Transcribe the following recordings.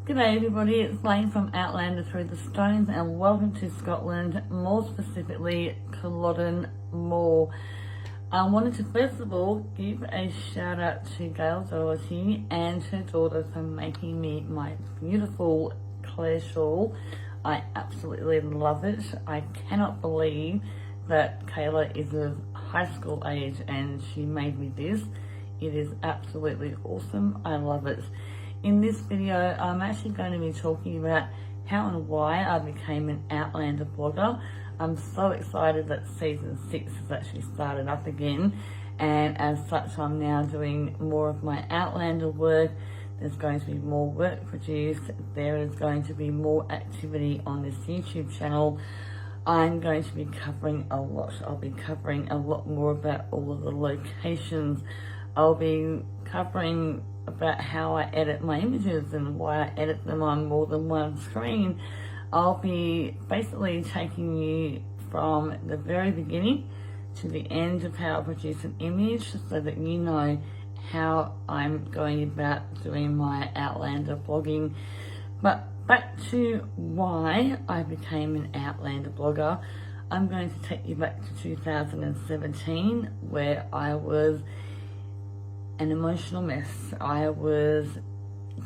G'day everybody, it's Lane from Outlander Through the Stones and welcome to Scotland, more specifically Culloden Moor. I wanted to first of all give a shout out to Gail Doherty and her daughter for making me my beautiful Clare shawl. I absolutely love it. I cannot believe that Kayla is of high school age and she made me this. It is absolutely awesome. I love it. In this video, I'm actually going to be talking about how and why I became an Outlander blogger. I'm so excited that season 6 has actually started up again, and as such I'm now doing more of my Outlander work. There's going to be more work produced. There is going to be more activity on this YouTube channel. I'm going to be covering a lot. I'll be covering a lot more about all of the locations. I'll be covering about how I edit my images and why I edit them on more than one screen. I'll be basically taking you from the very beginning to the end of how I produce an image so that you know how I'm going about doing my Outlander blogging. But back to why I became an Outlander blogger. I'm going to take you back to 2017 where I was an emotional mess. I was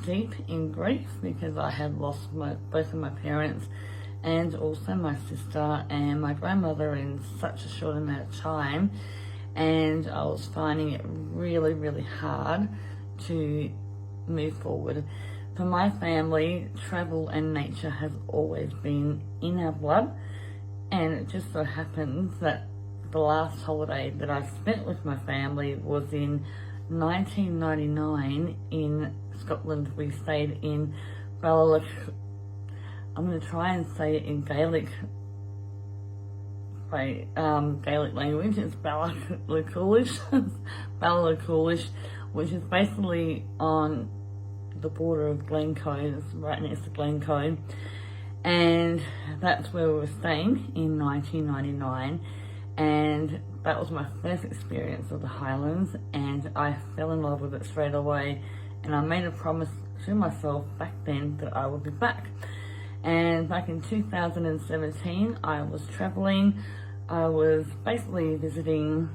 deep in grief because I had lost both of my parents and also my sister and my grandmother in such a short amount of time, and I was finding it really, really hard to move forward. For my family, travel and nature has always been in our blood, and it just so happens that the last holiday that I spent with my family was in 1999 in Scotland. We stayed in Gaelic. I'm going to try and say it in Gaelic. Gaelic language. It's Ballachulish, Ballachulish, which is basically on the border of Glencoe. It's right next to Glencoe, and that's where we were staying in 1999. And that was my first experience of the Highlands, and I fell in love with it straight away. And I made a promise to myself back then that I would be back. And back in 2017, I was traveling. I was basically visiting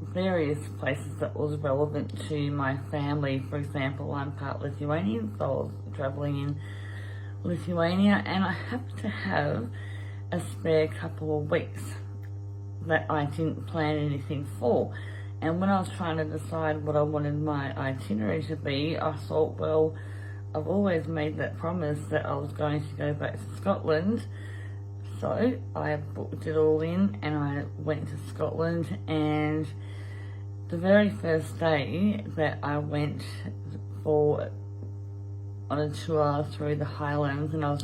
various places that was relevant to my family. For example, I'm part Lithuanian, so I was traveling in Lithuania, and I happened to have a spare couple of weeks that I didn't plan anything for. And when I was trying to decide what I wanted my itinerary to be, I thought, well, I've always made that promise that I was going to go back to Scotland. So I booked it all in and I went to Scotland, and the very first day that I went on a tour through the Highlands, and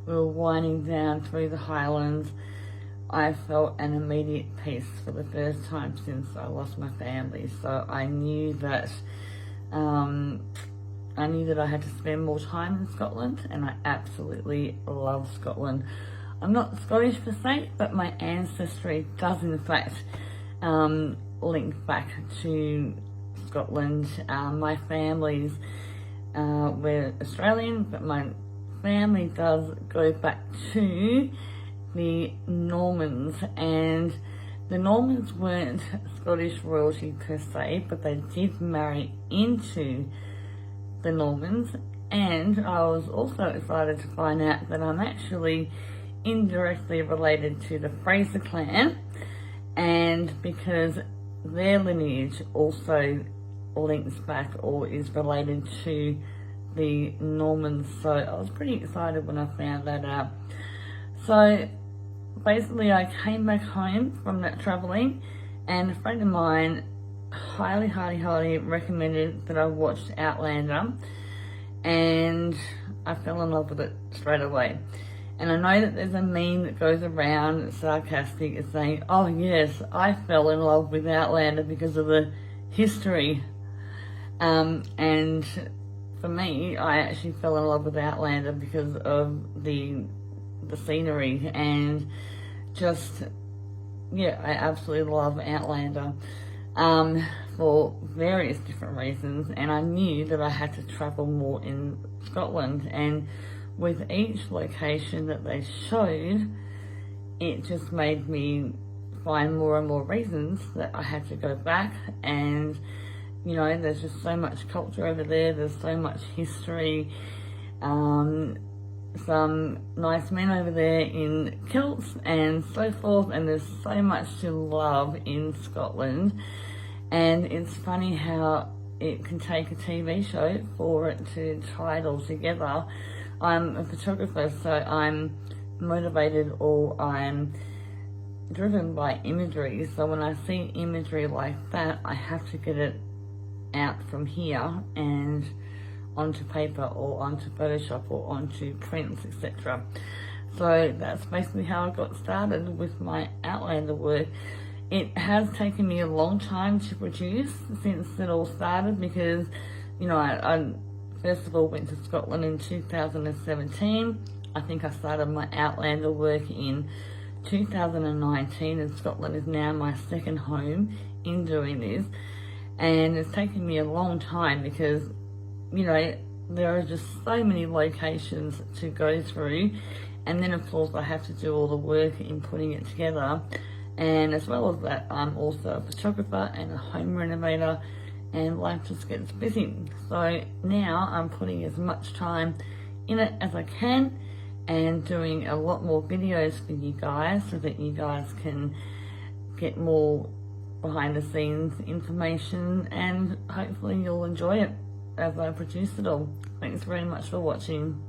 we were winding down through the Highlands, I felt an immediate peace for the first time since I lost my family. So I knew that I had to spend more time in Scotland, and I absolutely love Scotland. I'm not Scottish per se, but my ancestry does in fact link back to Scotland. My family's we're Australian, but my family does go back to the Normans, and the Normans weren't Scottish royalty per se, but they did marry into the Normans. And I was also excited to find out that I'm actually indirectly related to the Fraser Clan, and because their lineage also links back or is related to the Normans. So I was pretty excited when I found that out. So basically I came back home from that travelling, and a friend of mine highly recommended that I watched Outlander, and I fell in love with it straight away. And I know that there's a meme that goes around that's sarcastic, it's saying, oh yes, I fell in love with Outlander because of the history. And for me, I actually fell in love with Outlander because of the scenery, and just, yeah, I absolutely love Outlander. for various different reasons, and I knew that I had to travel more in Scotland, and with each location that they showed, it just made me find more and more reasons that I had to go back. And you know, there's just so much culture over there, there's so much history, some nice men over there in kilts and so forth, and there's so much to love in Scotland. And it's funny how it can take a TV show for it to tie it all together. I'm a photographer, so I'm motivated, or I'm driven by imagery. So when I see imagery like that, I have to get it out from here and onto paper or onto Photoshop or onto prints, etc. So that's basically how I got started with my Outlander work. It has taken me a long time to produce since it all started, because, you know, I first of all went to Scotland in 2017. I think I started my Outlander work in 2019, and Scotland is now my second home in doing this. And it's taken me a long time because, you know, there are just so many locations to go through, and then of course I have to do all the work in putting it together. And as well as that, I'm also a photographer and a home renovator, and life just gets busy. So now I'm putting as much time in it as I can, and doing a lot more videos for you guys so that you guys can get more behind the scenes information, and hopefully you'll enjoy it as I produce it all. Thanks very much for watching.